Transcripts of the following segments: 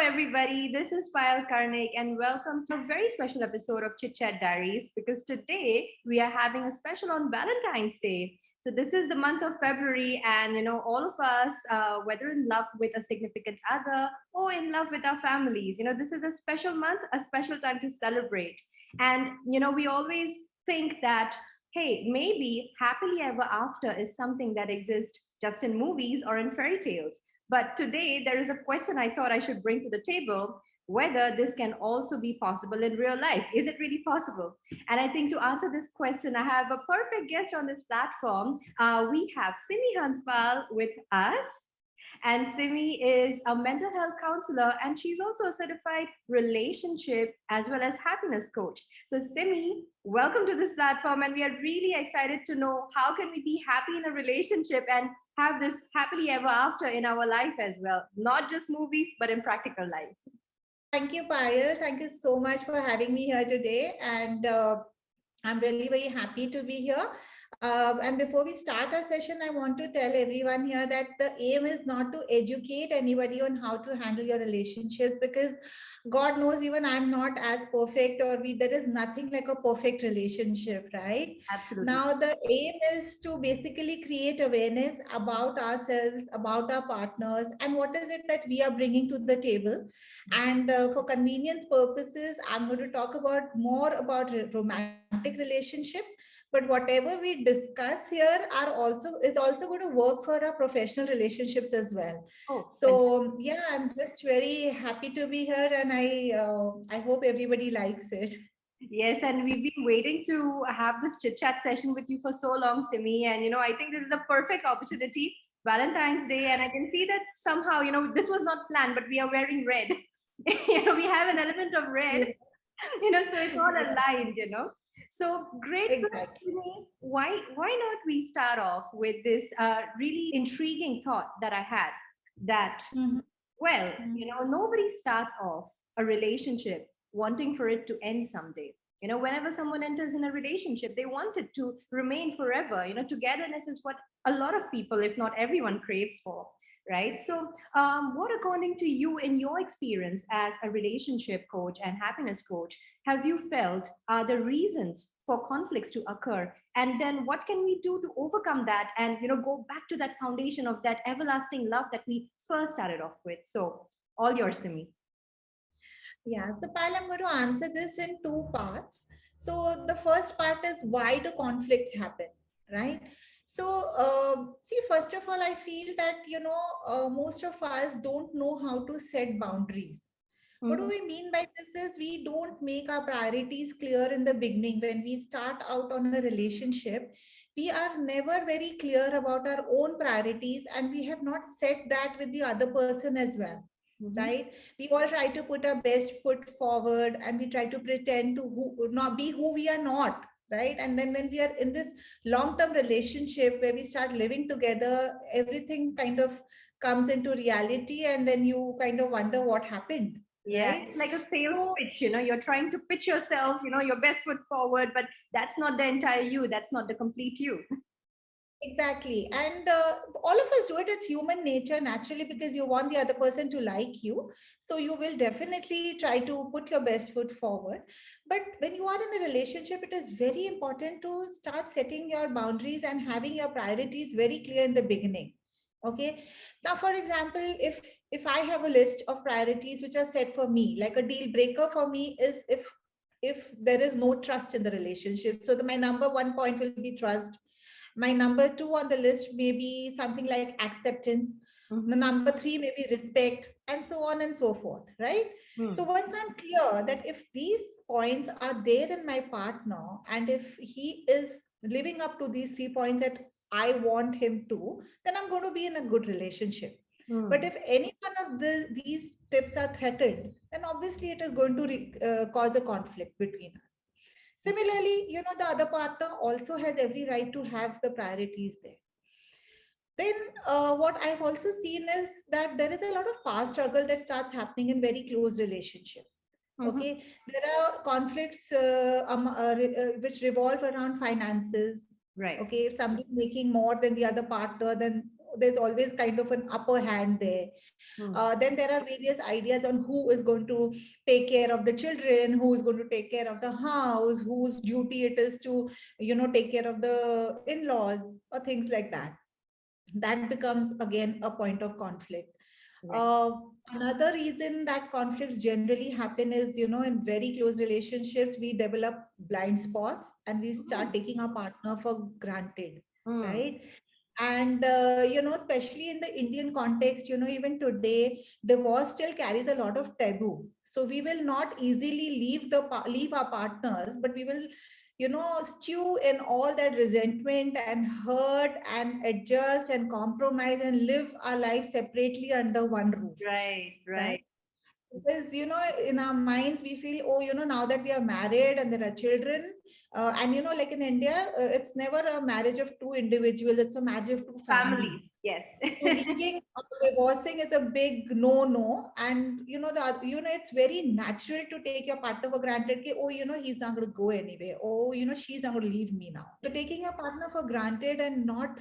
everybody. This is Payal Karnik, and welcome to a very special episode of Chit Diaries. Because today we are having a special on Valentine's Day. So this is the month of February, and all of us, whether in love with a significant other or in love with our families, this is a special month, a special time to celebrate. And we always think that, hey, maybe happily ever after is something that exists just in movies or in fairy tales. But today, there is a question I thought I should bring to the table, whether this can also be possible in real life. Is it really possible? And I think to answer this question, I have a perfect guest on this platform. We have Simi Hanspal with us. And Simi is a mental health counselor, and she's also a certified relationship as well as happiness coach. So, Simi, welcome to this platform, and we are really excited to know how can we be happy in a relationship and have this happily ever after in our life as well, not just movies, but in practical life. Thank you, Payal. Thank you so much for having me here today. And I'm really very happy to be here. And before we start our session, I want to tell everyone here that the aim is not to educate anybody on how to handle your relationships, because God knows even I'm not as perfect, or there is nothing like a perfect relationship, right? Absolutely. Now, the aim is to basically create awareness about ourselves, about our partners, and what is it that we are bringing to the table. And for convenience purposes, I'm going to talk about more about romantic relationships. But whatever we discuss here is also going to work for our professional relationships as well. Oh, So yeah, I'm just very happy to be here, and I hope everybody likes it. yes, and we've been waiting to have this chit chat session with you for so long, Simi. And I think this is a perfect opportunity, Valentine's Day, and I can see that somehow, this was not planned, but we are wearing red. We have an element of red, Yeah, so it's all aligned. So great. So exactly. why not we start off with this really intriguing thought that I had that, Mhm, well, mhm. nobody starts off a relationship wanting for it to end someday. Whenever someone enters in a relationship, they want it to remain forever. Togetherness is what a lot of people, if not everyone, craves for, right? So, what, according to you, in your experience as a relationship coach and happiness coach, have you felt are the reasons for conflicts to occur? And then what can we do to overcome that and, go back to that foundation of that everlasting love that we first started off with? So, all yours, Simi. Yeah, so Pal, I'm going to answer this in two parts. So the first part is, why do conflicts happen, right? So see, first of all, I feel that most of us don't know how to set boundaries. What do Mhm. I mean by this is, we don't make our priorities clear in the beginning. When we start out on a relationship, we are never very clear about our own priorities, and we have not set that with the other person as well, Mhm. right? We all try to put our best foot forward, and we try to pretend to not be who we are not, right? And then when we are in this long term relationship where we start living together, everything kind of comes into reality, and then you kind of wonder what happened, Yeah, right? it's like a sales So pitch. You're trying to pitch yourself, your best foot forward, but that's not the entire you. That's not the complete you. exactly. And all of us do it. It's human nature naturally, because you want the other person to like you. So you will definitely try to put your best foot forward. But when you are in a relationship, it is very important to start setting your boundaries and having your priorities very clear in the beginning. Okay. Now, for example, if I have a list of priorities which are set for me, like a deal breaker for me is if there is no trust in the relationship. So my number one point will be trust. My number two on the list may be something like acceptance. The Mhm. number three may be respect, and so on and so forth, right? So Hmm. once I'm clear that if these points are there in my partner, and if he is living up to these 3 points that I want him to, then I'm going to be in a good relationship. But Hmm. if any one of these tips are threatened, then obviously it is going to cause a conflict between us. Similarly, the other partner also has every right to have the priorities there. Then, what I've also seen is that there is a lot of power struggle that starts happening in very close relationships. Mhm. Okay, there are conflicts which revolve around finances. Right. Okay, if somebody making more than the other partner, then there's always kind of an upper hand there. Hmm. Then there are various ideas on who is going to take care of the children, who is going to take care of the house, whose duty it is to, take care of the in-laws or things like that. That becomes again a point of conflict. Right. uh, Another reason that conflicts generally happen is, in very close relationships we develop blind spots and we Hmm. start taking our partner for granted, Hmm. right? And especially in the Indian context, even today divorce still carries a lot of taboo, so we will not easily leave our partners, but we will, stew in all that resentment and hurt and adjust and compromise and live our life separately under one roof, Right. right? Right. Because, in our minds we feel, oh, now that we are married and there are children, and like in India, it's never a marriage of two individuals, it's a marriage of two families. Families. Yes. So leaving or divorcing is a big no. And it's very natural to take your partner for granted. Ki, oh, he's not going to go anyway. Oh, she's not going to leave me now. So taking your partner for granted and not,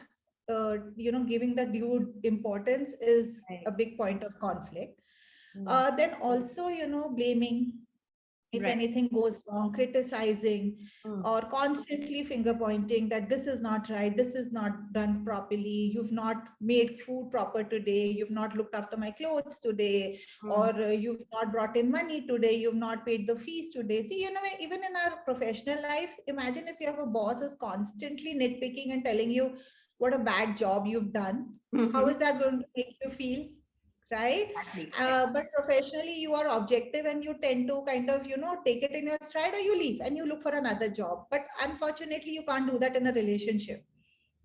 giving the due importance is Right. a big point of conflict. Hmm. Then also, blaming if Right. anything goes wrong, criticizing, Hmm. or constantly finger pointing that this is not right, this is not done properly, you've not made food proper today, you've not looked after my clothes today, or Hmm. you've not brought in money today, you've not paid the fees today. See, even in our professional life, imagine if you have a boss who's constantly nitpicking and telling you what a bad job you've done. How Mm-hmm. is that going to make you feel? Right? Exactly. But professionally you are objective and you tend to kind of, take it in your stride, or you leave and you look for another job. But unfortunately you can't do that in a relationship,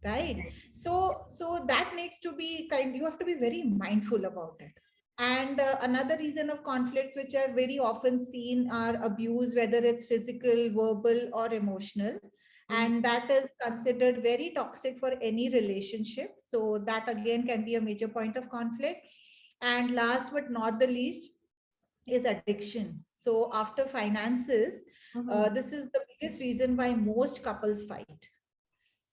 right? So that needs to be you have to be very mindful about it. And another reason of conflicts which are very often seen are abuse, whether it's physical, verbal, or emotional. Mhm. And that is considered very toxic for any relationship. So that again can be a major point of conflict. And last but not the least is addiction. So after finances, Mhm. this is the biggest reason why most couples fight. Right.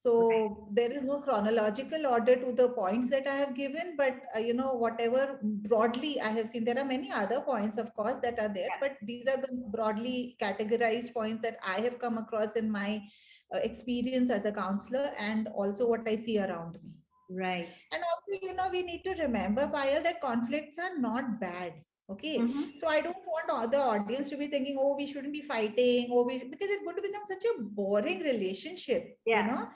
So there is no chronological order to the points that I have given, but whatever broadly I have seen, there are many other points, of course, that are there, Yeah. but these are the broadly categorized points that I have come across in my experience as a counselor and also what I see around me. Right. And also, we need to remember, Payal, that conflicts are not bad. Okay. Mhm. So I don't want all the audience to be thinking, oh, we shouldn't be fighting, because it's going to become such a boring relationship, Yeah.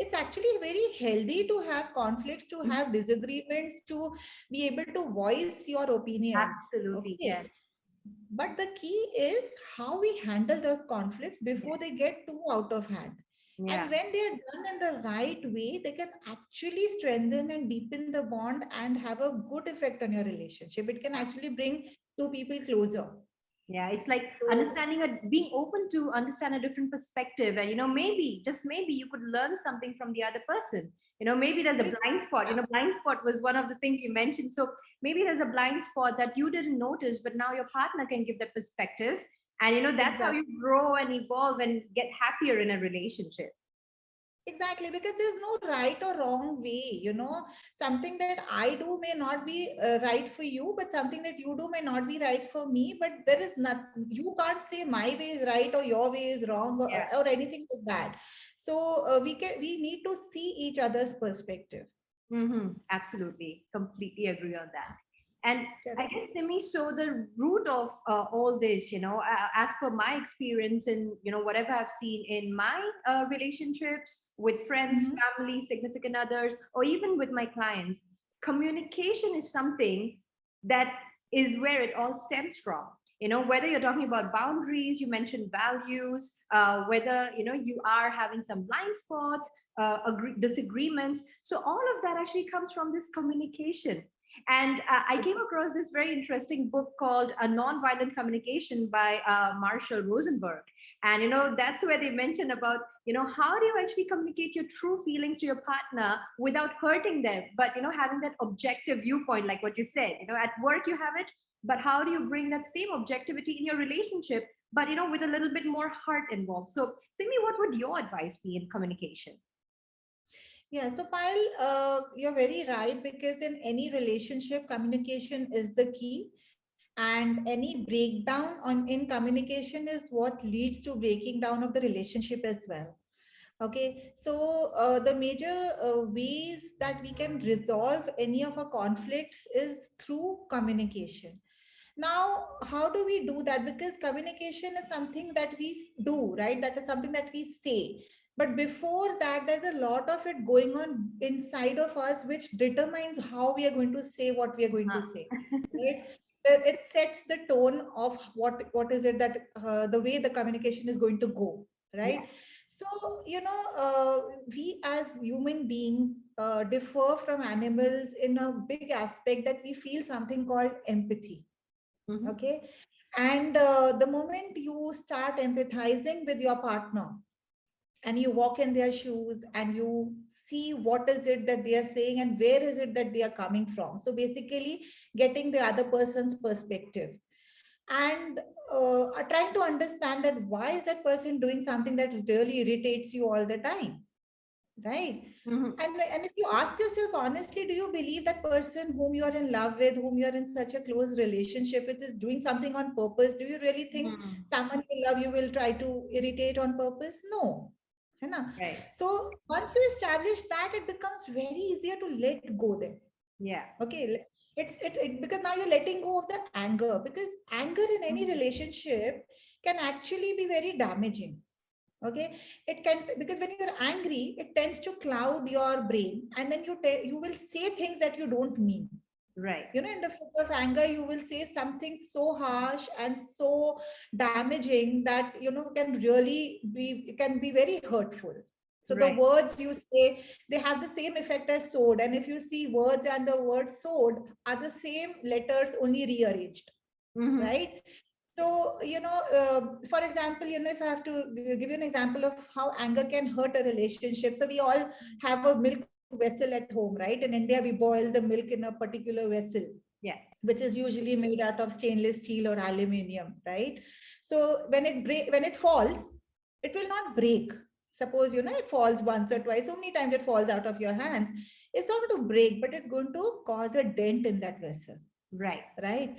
It's actually very healthy to have conflicts, to Mhm. have disagreements, to be able to voice your opinions. Absolutely. Okay. Yes. But the key is how we handle those conflicts before they get too out of hand. Yeah. And when they are done in the right way, they can actually strengthen and deepen the bond and have a good effect on your relationship. It can actually bring two people closer. Yeah, it's like So, understanding being open to understand a different perspective, and maybe just maybe you could learn something from the other person. Maybe there's a blind spot. yeah, Blind spot was one of the things you mentioned. So maybe there's a blind spot that you didn't notice, but now your partner can give that perspective, and that's how exactly. you grow and evolve and get happier in a relationship. Exactly, because there's no right or wrong way. Something that I do may not be right for you, but something that you do may not be right for me. But there is not, you can't say my way is right or your way is wrong, Yeah. or anything like that. So we need to see each other's perspective. Absolutely. Completely agree on that. And I Correct. guess, Simi, so the root of all this, as per my experience and, whatever I've seen in my relationships with friends, Mhm. family, significant others, or even with my clients, communication is something that is where it all stems from. Whether you're talking about boundaries, you mentioned values, whether, you are having some blind spots, disagreements. So all of that actually comes from this communication. And I came across this very interesting book called A Nonviolent Communication by Marshall Rosenberg. And, that's where they mention about, how do you actually communicate your true feelings to your partner without hurting them, but, having that objective viewpoint, like what you said, at work you have it, but how do you bring that same objectivity in your relationship, but, with a little bit more heart involved? So, Simi, what would your advice be in communication? Yeah, so Payal, you're very right, because in any relationship, communication is the key, and any breakdown on in communication is what leads to breaking down of the relationship as well. Okay, so the major ways that we can resolve any of our conflicts is through communication. Now, how do we do that? Because communication is something that we do, right? That is something that we say. But before that, there's a lot of it going on inside of us, which determines how we are going to say what we are going to say. Right? It sets the tone of what is it that the way the communication is going to go, Yeah. right? So, we as human beings differ from animals in a big aspect, that we feel something called empathy. Mm-hmm. Okay. And the moment you start empathizing with your partner, and you walk in their shoes, and you see what is it that they are saying and where is it that they are coming from, so basically getting the other person's perspective, and are trying to understand that why is that person doing something that really irritates you all the time, right? Mm-hmm. And if you ask yourself honestly, do you believe that person whom you are in love with, whom you are in such a close relationship with, is doing something on purpose? Do you really think Mm. someone you love you will try to irritate on purpose? No. है ना? Right. So once you establish that, it becomes very easier to let go then. Yeah. Okay, because now you're letting go of the anger, because anger in any Mm. relationship can actually be very damaging. Okay, it can, because when you're angry, it tends to cloud your brain, and then you will say things that you don't mean. Right. In the fit of anger, you will say something so harsh and so damaging that can really be, it can be very hurtful. So the Right. words you say, they have the same effect as sword, and if you see, words and the word sword are the same letters, only rearranged, Mm-hmm. right? So, for example, if I have to give you an example of how anger can hurt a relationship. So we all have a milk vessel at home, right? In India, we boil the milk in a particular vessel, Yeah. which is usually made out of stainless steel or aluminium, right? So when it falls, it will not break. Suppose, it falls once or twice, so many times it falls out of your hands. It's not going to break, but it's going to cause a dent in that vessel, Right. right?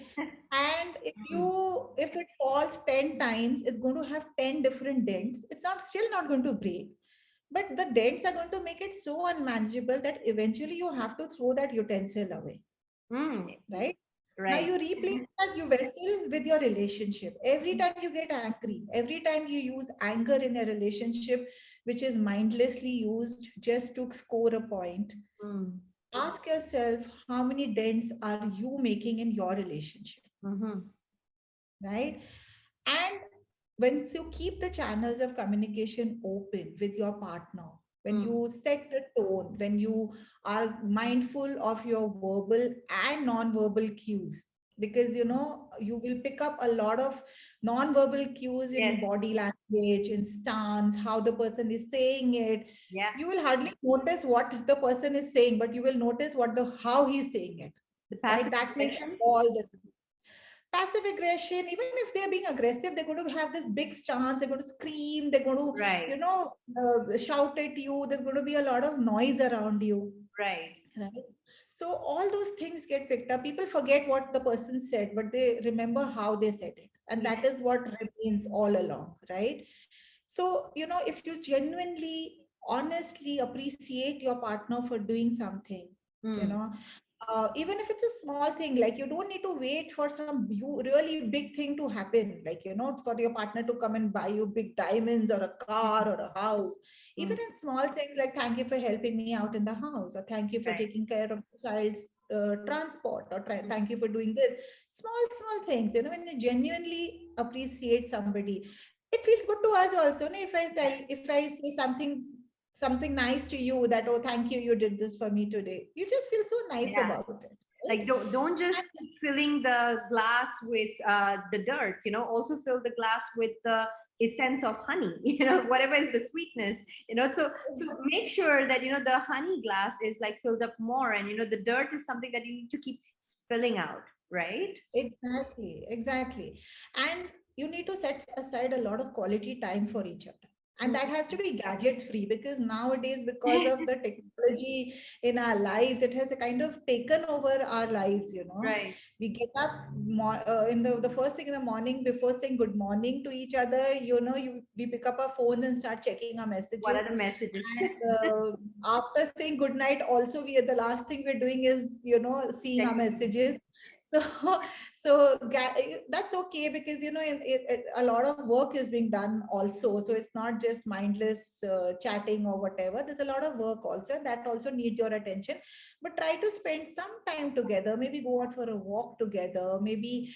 And Mm. if it falls 10 times, it's going to have 10 different dents. It's not still not going to break, but the dents are going to make it so unmanageable that eventually you have to throw that utensil away, Mm. right? Now Right. you replace that you vessel with your relationship. Every time you get angry, every time you use anger in a relationship, which is mindlessly used just to score a point, Mm. ask yourself, how many dents are you making in your relationship, Mm-hmm. right? And when you keep the channels of communication open with your partner, when Mm. you set the tone, when you are mindful of your verbal and non-verbal cues, because you will pick up a lot of non-verbal cues in Yes. body language, in stance, how the person is saying it. Yeah. You will hardly notice what the person is saying, but you will notice what the how he's saying it, The right? passive That makes aggression. all the passive aggression. Even if they're being aggressive, they're going to have this big stance, they're going to scream, they're going to Right. shout at you, there's going to be a lot of noise around you, Right. right? So all those things get picked up. People forget what the person said, but they remember how they said it, and that Yes. is what remains all along, right? So if you genuinely, honestly appreciate your partner for doing something, you Mm. know even if it's a small thing, like you don't need to wait for some really big thing to happen, like for your partner to come and buy you big diamonds or a car or a house. Even Mm. in small things, like thank you for helping me out in the house, or thank you for Right. taking care of the child's transport, or Mm. thank you for doing this. Small things, when you genuinely appreciate somebody, it feels good to us also, no? If I say something nice to you, that, oh, thank you, you did this for me today, you just feel so nice Yeah. about it, right? Like don't just And keep filling the glass with the dirt. Also fill the glass with the essence of honey. Whatever is the sweetness. So make sure that the honey glass is like filled up more, and the dirt is something that you need to keep spilling out, right? exactly. And you need to set aside a lot of quality time for each other. And that has to be gadget free, because nowadays, because of the technology in our lives, it has a kind of taken over our lives, Right. we get up in the first thing in the morning, before saying good morning to each other, we pick up our phones and start checking our What messages. are the messages? And after saying good night, also the last thing we're doing is seeing our Checking. messages. So that's okay, because a lot of work is being done also, so it's not just mindless chatting or whatever. There's a lot of work also, and that also needs your attention. But try to spend some time together, maybe go out for a walk together, maybe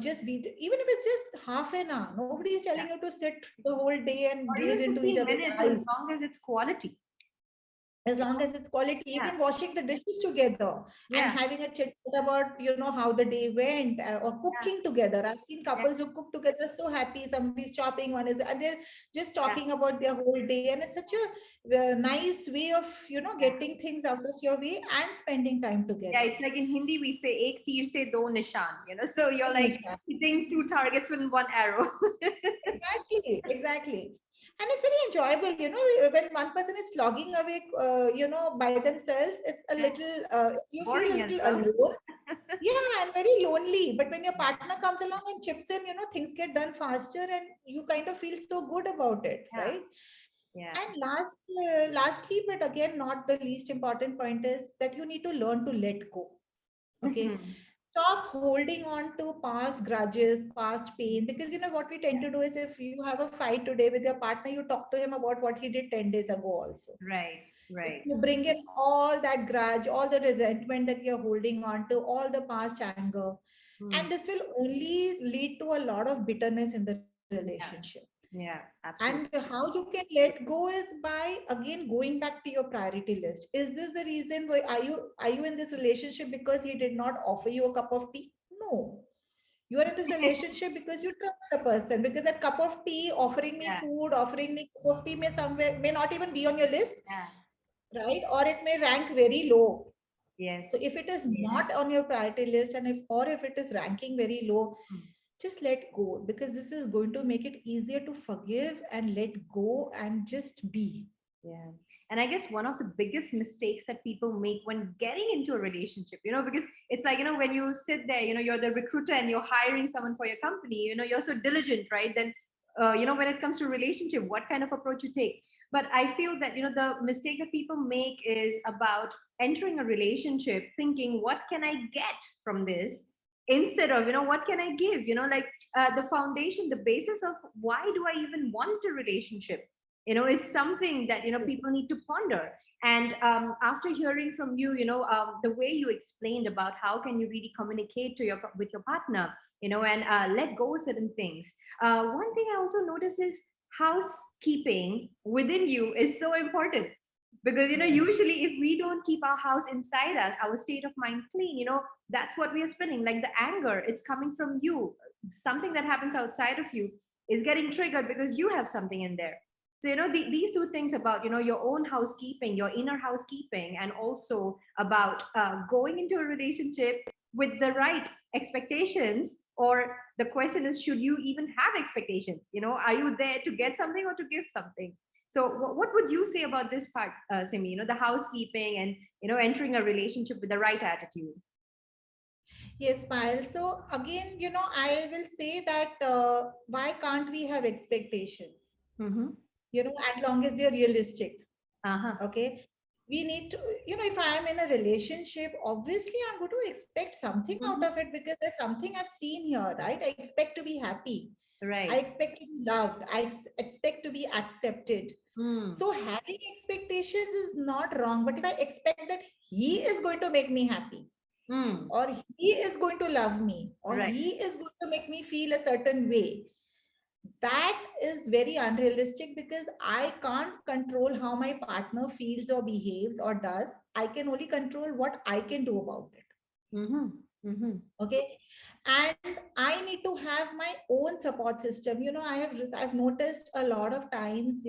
just be, even if it's just half an hour. Nobody is telling Yeah. you to sit the whole day and Or gaze even into each 15 other's minutes, as eyes. long as it's quality. As long as it's quality, Yeah. even washing the dishes together and Yeah. having a chit chat about how the day went, or Yeah. cooking together. I've seen Yeah. couples who cook together so happy. Somebody's chopping, one is, and they're just Yeah. talking about their whole day, and it's such a nice way of Yeah. getting things out of your way and spending time Yeah, together. it's like in Hindi we say ek teer se do nishan, so you're like Nisha. hitting two targets with one arrow. Exactly, exactly. And it's very enjoyable, when one person is slogging away, by themselves, it's a Yeah. little, you feel a Boring as little well. alone. Yeah, and very lonely. But when your partner comes along and chips in, things get done faster, and you kind of feel so good about it, Yeah. right? Yeah. And lastly, but again, not the least important point, is that you need to learn to let go. Okay, Mhm. stop holding on to past grudges, past pain, because what we tend Yeah. to do is, if you have a fight today with your partner, you talk to him about what he did 10 days ago also. Right. Right. You bring in all that grudge, all the resentment that you're holding on to, all the past anger, Hmm. and this will only lead to a lot of bitterness in the relationship. Yeah. Yeah. And Absolutely. how you can let go is by, again, going back to your priority list. Is this the reason why are you in this relationship because he did not offer you a cup of tea? No, you are in this relationship because you trust the person, because that cup of tea, offering me Yeah. food, offering me cup of tea, may not even be on your list, Yeah. right? Or it may rank very low. Yes. So if it is Yes. not on your priority list, and if it is ranking very low, Hmm. just let go, because this is going to make it easier to forgive and let go and just be. Yeah. And I guess one of the biggest mistakes that people make when getting into a relationship, because it's like, when you sit there, you're the recruiter and you're hiring someone for your company, you're so diligent, right? Then, when it comes to relationship, what kind of approach you take? But I feel that, the mistake that people make is about entering a relationship thinking, what can I get from this? Instead of, what can I give? Like the foundation, the basis of why do I even want a relationship? Is something that people need to ponder. And after hearing from you, the way you explained about how can you really communicate to your with your partner, and let go of certain things. One thing I also notice is housekeeping within you is so important, because Yes. usually if we don't keep our house inside us, our state of mind clean, that's what we are spinning. Like the anger, it's coming from you. Something that happens outside of you is getting triggered because you have something in there. So these two things about your own housekeeping, your inner housekeeping, and also about going into a relationship with the right expectations. Or the question is, should you even have expectations? Are you there to get something or to give something? So what would you say about this part, Simi? The housekeeping and entering a relationship with the right attitude. Yes, Payal. So again, I will say that, why can't we have expectations? Mm-hmm. As long as they're realistic. Uh-huh. Okay. We need to, if I am in a relationship, obviously I'm going to expect something out Mm-hmm. of it, because there's something I've seen here, right? I expect to be happy. I Right. expect to be loved. Expect to be accepted. Mm. So having expectations is not wrong. But if I expect that he is going to make me happy, Mm. or he is going to love me, or Right. he is going to make me feel a certain way, that is very unrealistic, because I can't control how my partner feels or behaves or does. I can only control what I can do about it. Mm-hmm. Mm-hmm. Okay. And I need to have my own support system. I've noticed a lot of times,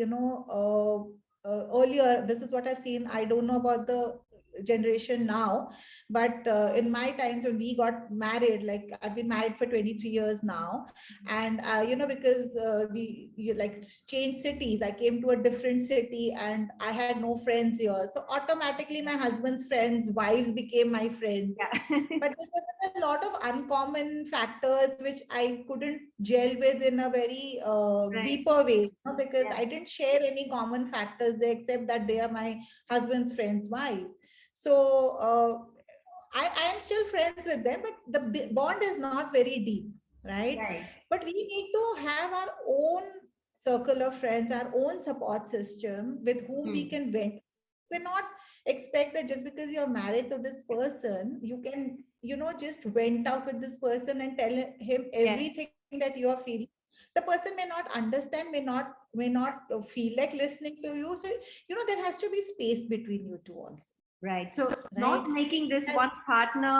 earlier, this is what I've seen. I don't know about the generation now, but in my times when we got married, like I've been married for 23 years now, and because we you like changed cities, I came to a different city and I had no friends here, so automatically my husband's friends wives became my friends. Yeah. But there were a lot of uncommon factors which I couldn't gel with in a very Right. deeper way, because Yeah. I didn't share any common factors there except that they are my husband's friends' wives. So I am still friends with them, but the bond is not very deep, right? Right. But we need to have our own circle of friends, our own support system with whom we Hmm. can vent. We cannot expect that just because you're married to this person, you can, just vent out with this person and tell him Yes. everything that you are feeling. The person may not understand, may not feel like listening to you. So, there has to be space between you two also, Right. So not right? making this Yes, one partner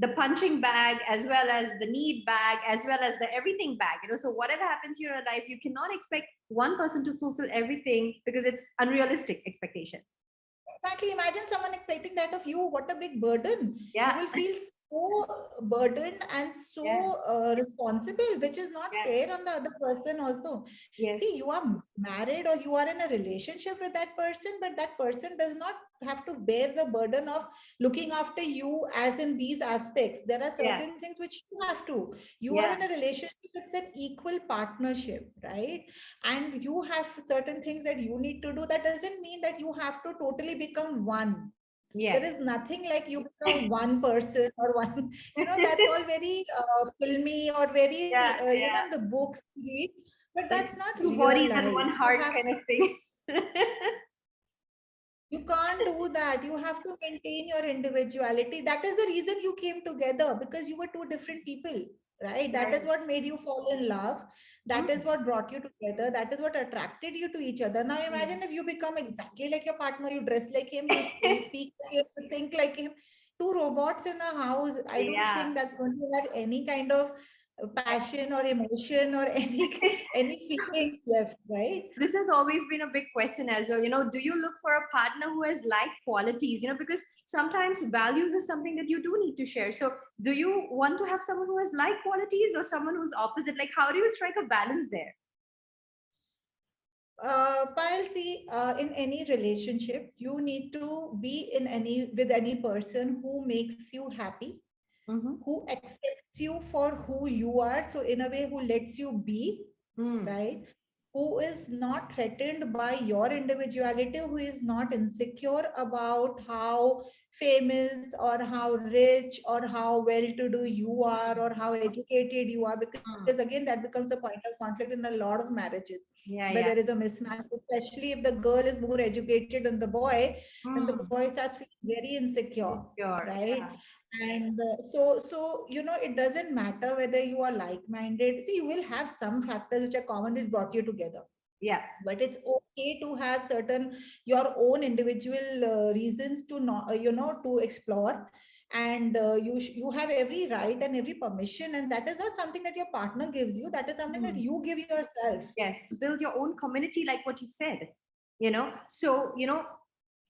the punching bag as well as the need bag as well as the everything bag. So whatever happens in your life, you cannot expect one person to fulfill everything because it's unrealistic expectation. exactly. Imagine someone expecting that of you. What a big burden. You Yeah. will feel so burdened and Yeah. so responsible, which is not Yeah. fair on the other person also. See, Yes. you are married or you are in a relationship with that person, but that person does not have to bear the burden of looking after you as in these aspects. There are Yeah. certain things which you have to. You are Yeah. in a relationship, it's an equal partnership, right? And you have certain things that you need to do. That doesn't mean that you have to totally become one. There Yes. is nothing like you become one person or one, that's all very filmy or very, Yeah. in Yeah. the books we read, but Like that's not two real bodies and life. one You heart have kind of thing. You can't do that. You have to maintain your individuality. That is the reason you came together, because you were two different people, right? That is Right. what made you fall in love. That is Mm. what brought you together. That is what attracted you to each other. Now Mm. imagine if you become exactly like your partner, you dress like him, you speak like him, you think like him. Two robots in a house. I don't Yeah. think that's going to have any kind of passion or emotion or any feelings left, right? This has always been a big question as well. Do you look for a partner who has like qualities? Because sometimes values is something that you do need to share. So do you want to have someone who has like qualities or someone who's opposite? Like, how do you strike a balance there? Payal, see, in any relationship, you need to be in any with any person who makes you happy, Mm-hmm. who accepts you for who you are. So, in a way, who lets you be, Mm. right? Who is not threatened by your individuality, who is not insecure about how famous or how rich or how well to do you are or how educated you are, because Mm. again, that becomes a point of conflict in a lot of marriages Yeah, where there yeah. is a mismatch, especially if the girl is more educated than the boy, and the Mm. boy starts feeling very insecure, Insecure. right? Yeah. And so it doesn't matter whether you are like-minded. See, you will have some factors which are common which brought you together, Yeah. but it's okay to have certain your own individual reasons to not, to explore. And you have every right and every permission, and that is not something that your partner gives you, that is something that Mm. you give yourself. Yes. Build your own community, like what you said. So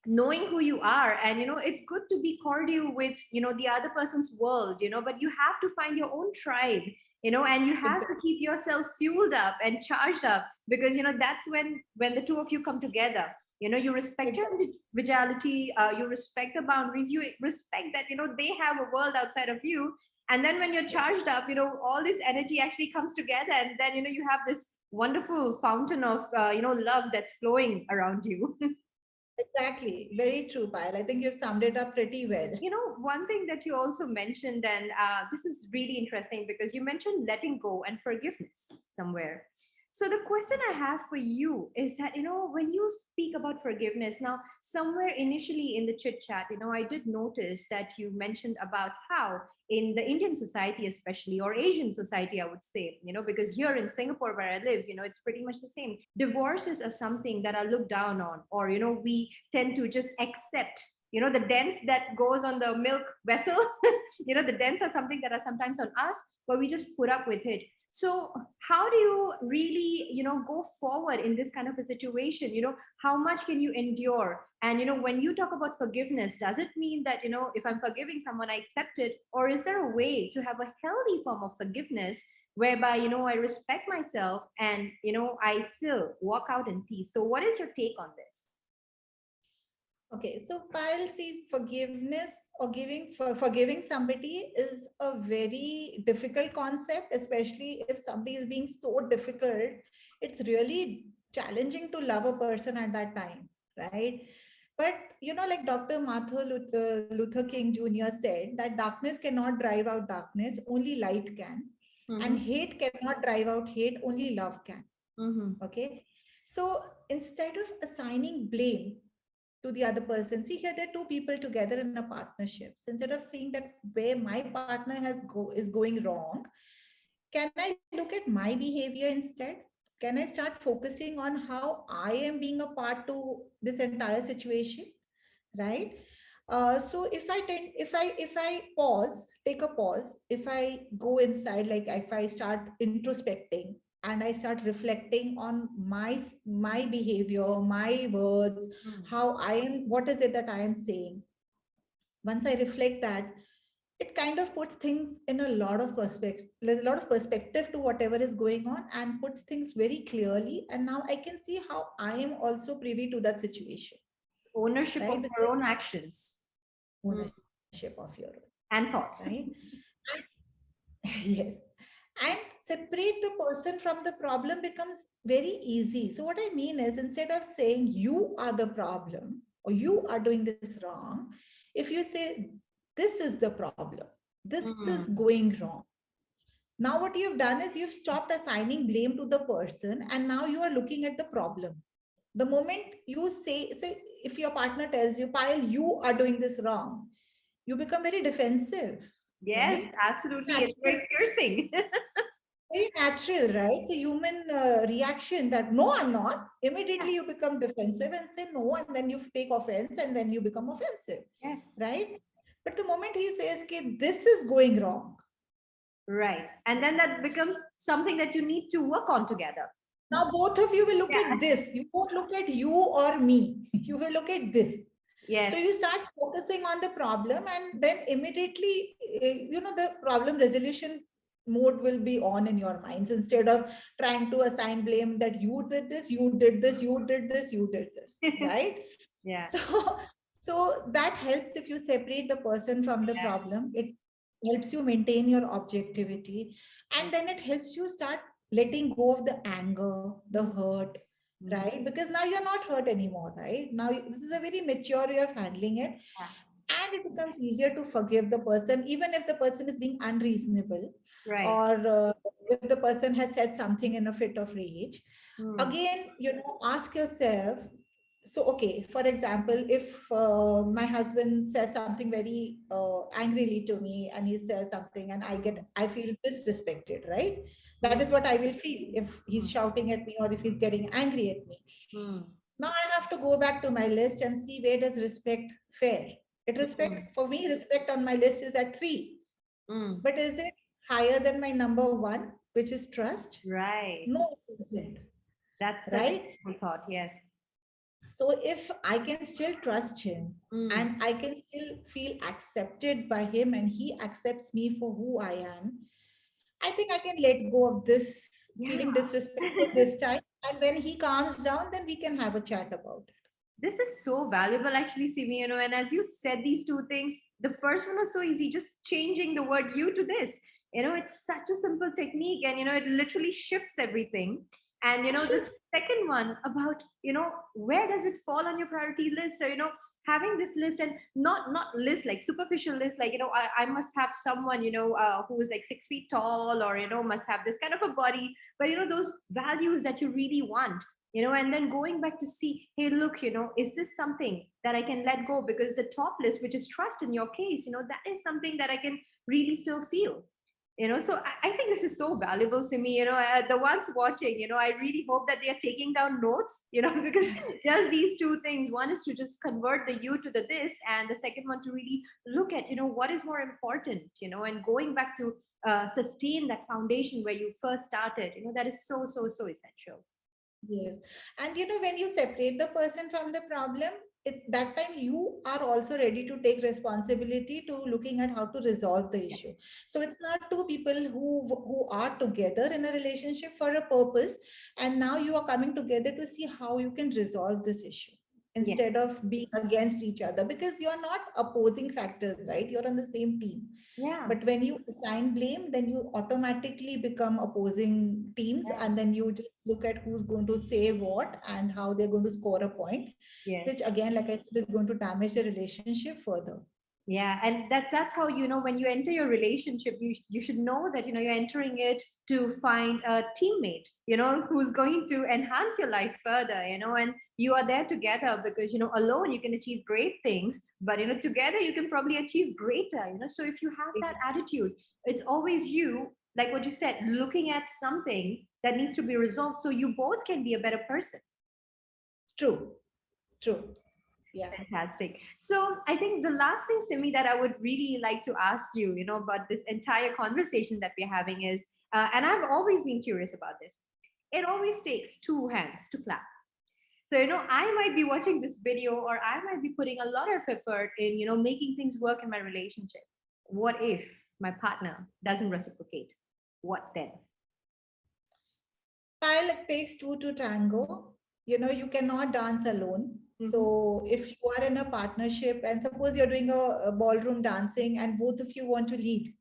knowing who you are, and it's good to be cordial with the other person's world, but you have to find your own tribe, and you have to Exactly. keep yourself fueled up and charged up, because that's when the two of you come together. You respect your Exactly. individuality, you respect the boundaries, you respect that they have a world outside of you. And then when you're charged up, all this energy actually comes together, and then you have this wonderful fountain of love that's flowing around you. Exactly. Very true, Payal. I think you've summed it up pretty well. One thing that you also mentioned, and this is really interesting because you mentioned letting go and forgiveness somewhere. So the question I have for you is that, when you speak about forgiveness, now somewhere initially in the chit chat, I did notice that you mentioned about how in the Indian society, especially, or Asian society, I would say, because here in Singapore where I live, it's pretty much the same. Divorces are something that are looked down on, or, we tend to just accept the dents that goes on the milk vessel. The dents are something that are sometimes on us, but we just put up with it. So how do you really, go forward in this kind of a situation? How much can you endure? And, when you talk about forgiveness, does it mean that, if I'm forgiving someone, I accept it? Or is there a way to have a healthy form of forgiveness whereby, I respect myself and, I still walk out in peace? So what is your take on this? Okay, so Payal, see, forgiveness or forgiving somebody is a very difficult concept, especially if somebody is being so difficult. It's really challenging to love a person at that time, right? But like Dr. Luther King Jr. said, that darkness cannot drive out darkness, only light can, and Mm-hmm. hate cannot drive out hate, only love can. Mm-hmm. Okay, so instead of assigning blame to the other person. See, here there are two people together in a partnership. So instead of seeing that where my partner is going wrong, can I look at my behavior instead? Can I start focusing on how I am being a part to this entire situation, right? So if I take a pause, if I go inside, like if I start introspecting and I start reflecting on my behavior, my words, how I am, what is it that I am saying. Once I reflect that, it kind of puts things in a lot of perspective to whatever is going on, and puts things very clearly. And now I can see how I am also privy to that situation, Ownership right? of your own actions. Mm. Ownership of your own, And right? thoughts. Yes. And separate the person from the problem becomes very easy. So, what I mean is, instead of saying you are the problem or you are doing this wrong, if you say this is the problem, this is Mm. going wrong. Now, what you've done is you've stopped assigning blame to the person, and now you are looking at the problem. The moment you say, if your partner tells you, Payal, you are doing this wrong, you become very defensive, Yes, right? absolutely. It's Natural, very piercing. very natural, right? The human reaction that no, I'm not. Yeah. Immediately you become defensive and say no, and then you take offense, and then you become offensive, Yes. right? But the moment he says, okay, this is going wrong, Right. And then that becomes something that you need to work on together. now both of you will look Yeah. at this. You won't look at you or me. You will look at this. So Yes. you start focusing on the problem, and then immediately, the problem resolution mode will be on in your minds, instead of trying to assign blame that you did this, you did this, you did this, you did this, right? Yeah. So, so that helps. If you separate the person from the Yeah. problem, it helps you maintain your objectivity, and then it helps you start letting go of the anger, the Mm. hurt, Mm. right? Because now you're not hurt anymore, right? Now this is a very mature way of handling it, Yeah. and it becomes easier to forgive the person, even if the person is being unreasonable, Right. or if the person has said something in a fit of rage. Mm. Again, ask yourself. So, okay, for example, if my husband says something very angrily to me, and he says something, and I feel disrespected, right? That Mm. is what I will feel if he's Mm. shouting at me, or if he's getting angry at me. Mm. Now I have to go back to my list and see, where does respect fare. Mm. For me, respect on my list is at 3. Mm. But is it higher than my number 1, which is trust? Right. No, it isn't, That's such a right? beautiful thought. Yes. So if I can still trust him, Mm. and I can still feel accepted by him, and he accepts me for who I am, I think I can let go of this Yeah. feeling disrespected this time. And when he calms down, then we can have a chat about it. This is so valuable, actually, Simi. And as you said these two things, the first one was so easy, just changing the word you to this. It's such a simple technique, and it literally shifts everything. And the Shifts. second one about where does it fall on your priority list? So having this list, and not list like superficial list, like I must have someone who is like 6 feet tall, or must have this kind of a body, but those values that you really want, and then going back to see, hey, look, is this something that I can let go? Because the top list, which is trust in your case, that is something that I can really still feel. So I think this is so valuable, Simi. The ones watching, I really hope that they are taking down notes, because just these two things, one is to just convert the you to the this, and the second one to really look at, what is more important, and going back to sustain that foundation where you first started. That is so, so, so essential. Yes. And when you separate the person from the problem, that time you are also ready to take responsibility to looking at how to resolve the issue. So it's not two people who are together in a relationship for a purpose, and now you are coming together to see how you can resolve this issue Yeah. instead of being against each other, because you're not opposing factors, right? You're on the same team. Yeah. But when you assign blame, then you automatically become opposing teams, Yeah. and then you just look at who's going to say what and how they're going to score a point, Yes. which again, like I said, is going to damage the relationship further. Yeah, and that's how, when you enter your relationship, you should know that you're entering it to find a teammate, who's going to enhance your life further, and you are there together because alone you can achieve great things, but together you can probably achieve greater. So if you have that attitude, it's always you, like what you said, looking at something that needs to be resolved so you both can be a better person. True, true. Yeah. Fantastic. So I think the last thing, Simi, that I would really like to ask you, about this entire conversation that we're having is, and I've always been curious about this. It always takes two hands to clap. So, I might be watching this video or I might be putting a lot of effort in, making things work in my relationship. What if my partner doesn't reciprocate? What then? While it takes two to tango, you cannot dance alone. Mm-hmm. So if you are in a partnership and suppose you're doing a ballroom dancing and both of you want to lead,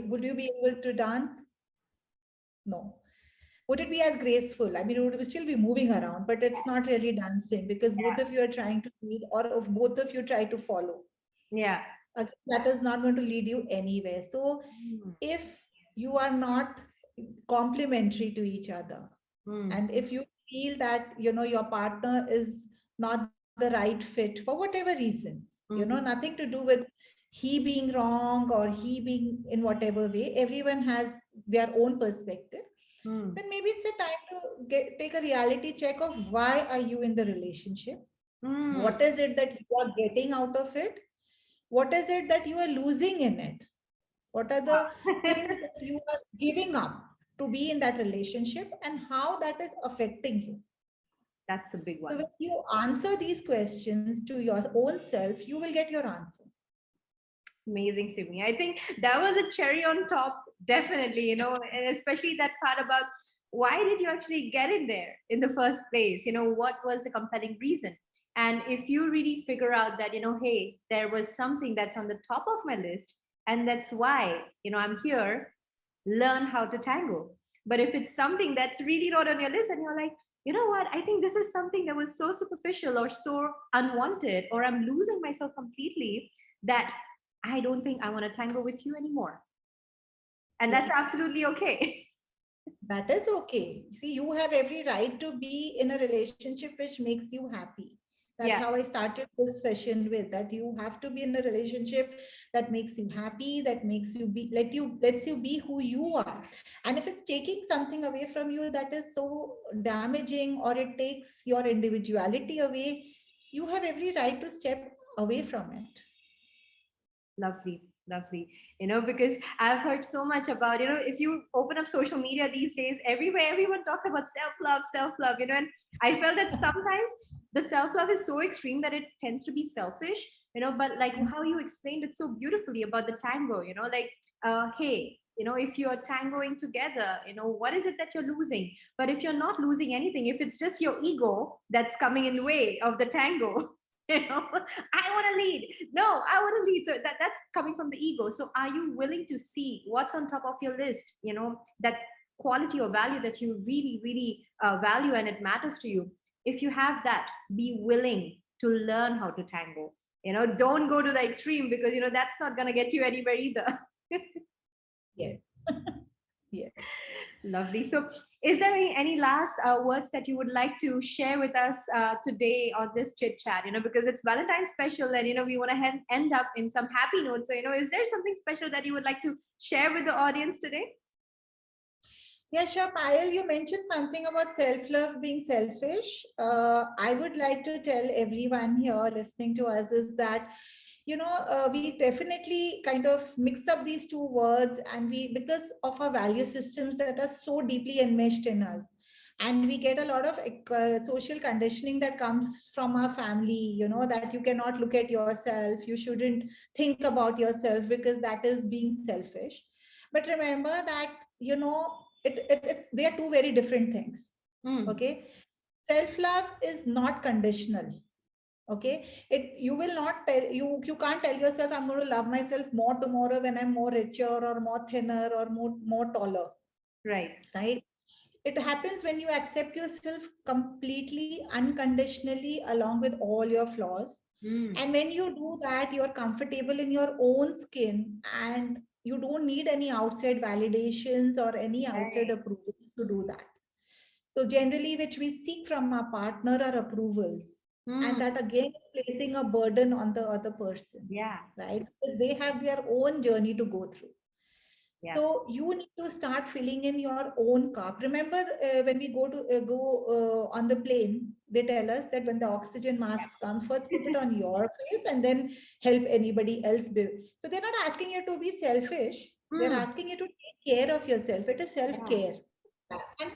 would you be able to dance? No. Would it be as graceful? I mean, it would still be moving around, but it's not really dancing because both of you are trying to lead, or if both of you try to follow. Yeah. That is not going to lead you anywhere. So if you are not complementary to each other, Mm. and if you feel that your partner is not the right fit for whatever reasons, Mm-hmm. nothing to do with he being wrong or he being in whatever way, everyone has their own perspective, Mm. then maybe it's a time to take a reality check of why are you in the relationship, Mm. what is it that you are getting out of it, what is it that you are losing in it, what are the things that you are giving up to be in that relationship, and how that is affecting you. That's a big So one. when you answer these questions to your own self, you will get your answer. Amazing, Simi. I think that was a cherry on top, definitely, and especially that part about why did you actually get in there in the first place? What was the compelling reason? And if you really figure out that, hey, there was something that's on the top of my list, and that's why, I'm here, learn how to tango. But if it's something that's really not on your list and you're like, you know what, I think this is something that was so superficial or so unwanted, or I'm losing myself completely, that I don't think I want to tango with you anymore. And Yeah, that's absolutely okay. that is okay. See, you have every right to be in a relationship which makes you happy. That's Yeah. how I started this session with, that you have to be in a relationship that makes you happy, that makes you be, lets you be who you are. And if it's taking something away from you that is so damaging, or it takes your individuality away, you have every right to step away from it. Lovely, lovely. Because I've heard so much about, if you open up social media these days, everywhere, everyone talks about self love, and I felt that sometimes the self love is so extreme that it tends to be selfish, but like how you explained it so beautifully about the tango, like, hey, if you're tangoing together, what is it that you're losing? But if you're not losing anything, if it's just your ego that's coming in the way of the tango, I want to lead. No, I want to lead. So that's coming from the ego. So are you willing to see what's on top of your list? That quality or value that you really, really value and it matters to you. If you have that, be willing to learn how to tango. Don't go to the extreme, because that's not going to get you anywhere either. Yes. Yes. Lovely. So, is there any last words that you would like to share with us today on this chit chat? Because it's Valentine's special, and we want to end up in some happy notes. So, is there something special that you would like to share with the audience today? Yeah, sure. Payal, you mentioned something about self-love being selfish. I would like to tell everyone here listening to us is that we definitely kind of mix up these two words, and because of our value systems that are so deeply enmeshed in us, and we get a lot of social conditioning that comes from our family, that you cannot look at yourself, you shouldn't think about yourself because that is being selfish. But remember that, they are two very different things. Mm. Okay. Self love is not conditional. Okay. You will not tell, you can't tell yourself, I'm going to love myself more tomorrow when I'm more richer or more thinner or more taller. Right. Right. It happens when you accept yourself completely, unconditionally, along with all your flaws. Mm. And when you do that, you're comfortable in your own skin, and you don't need any outside validations or any outside Right. approvals to do that. So, generally, which we seek from our partner are approvals. And Mm. that again is placing a burden on the other person, Yeah. right? Because they have their own journey to go through. Yeah. So you need to start filling in your own cup. Remember, when we go on the plane, they tell us that when the oxygen masks come, first put it on your face and then help anybody else. So they're not asking you to be selfish. They're Mm. asking you to take care of yourself. It is self Yeah. care. And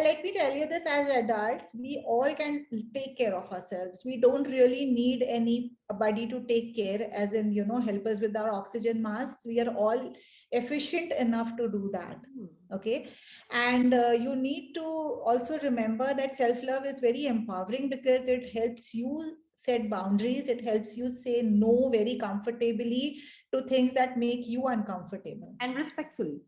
let me tell you this, as adults, we all can take care of ourselves. We don't really need anybody to take care, as in, help us with our oxygen masks. We are all efficient enough to do that. Mm. Okay. And you need to also remember that self love is very empowering because it helps you set boundaries. It helps you say no very comfortably to things that make you uncomfortable. And respectful.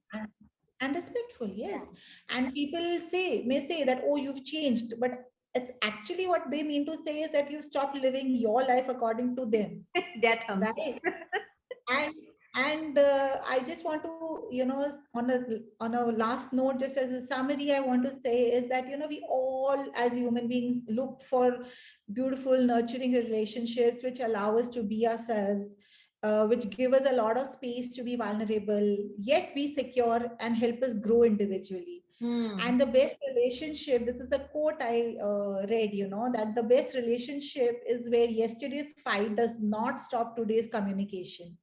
And respectful, yes. Yeah. And people may say that, oh, you've changed, but it's actually what they mean to say is that you stopped living your life according to them, That terms. right? And I just want to, on a last note, just as a summary, I want to say is that, we all as human beings look for beautiful nurturing relationships which allow us to be ourselves, which give us a lot of space to be vulnerable yet be secure and help us grow individually. Mm. And the best relationship, this is a quote I read, that the best relationship is where yesterday's fight does not stop today's communication.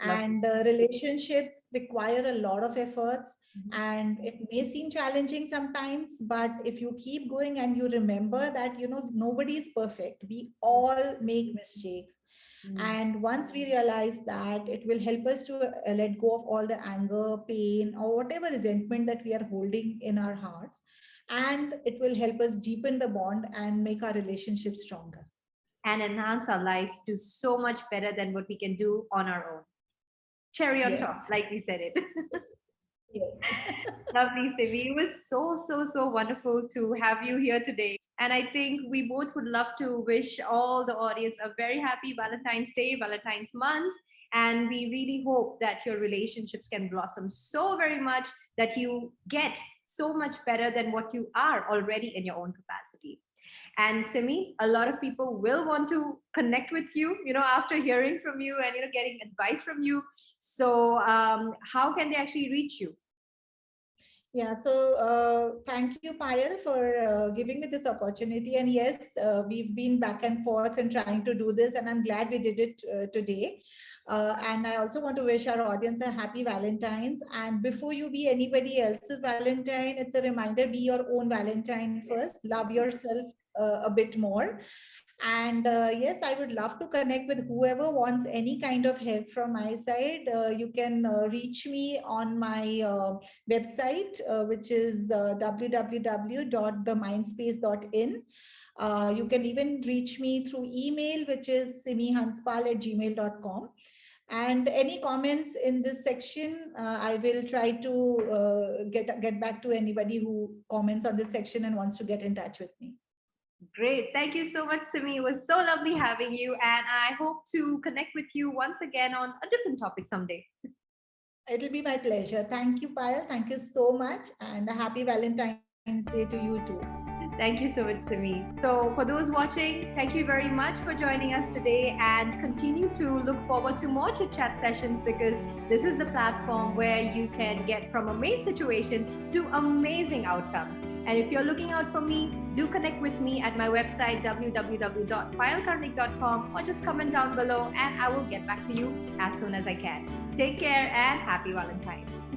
Lovely. And relationships require a lot of efforts, Mhm. and it may seem challenging sometimes, but if you keep going and you remember that, nobody is perfect, we all make mistakes. Mm. And once we realize that, it will help us to let go of all the anger, pain, or whatever resentment that we are holding in our hearts, and it will help us deepen the bond and make our relationship stronger. And enhance our lives to so much better than what we can do on our own. Cherry on Yes. top, like we said it. Yes. Lovely, Simi. It was so wonderful to have you here today. And I think we both would love to wish all the audience a very happy Valentine's Day, Valentine's month. And we really hope that your relationships can blossom so very much that you get so much better than what you are already in your own capacity. And Simi, a lot of people will want to connect with you, after hearing from you and, getting advice from you. So, how can they actually reach you? Yeah, so thank you, Payal, for giving me this opportunity. And yes, we've been back and forth and trying to do this, and I'm glad we did it today. And I also want to wish our audience a happy Valentine's. And before you be anybody else's Valentine, it's a reminder, be your own Valentine first. Love yourself a bit more. And yes, I would love to connect with whoever wants any kind of help from my side. You can reach me on my website, which is www.themindspace.in. You can even reach me through email, which is simihanspal@gmail.com. And any comments in this section, I will try to get back to anybody who comments on this section and wants to get in touch with me. Great. Thank you so much, Simi. It was so lovely having you. And I hope to connect with you once again on a different topic someday. It'll be my pleasure. Thank you, Payal. Thank you so much. And a happy Valentine's Day to you too. Thank you so much, Simi. So, for those watching, thank you very much for joining us today, and continue to look forward to more chit chat sessions, because this is the platform where you can get from a maze situation to amazing outcomes. And if you're looking out for me, Do connect with me at my website www.payalkarnik.com or just comment down below and I will get back to you as soon as I can. Take care and happy Valentine's.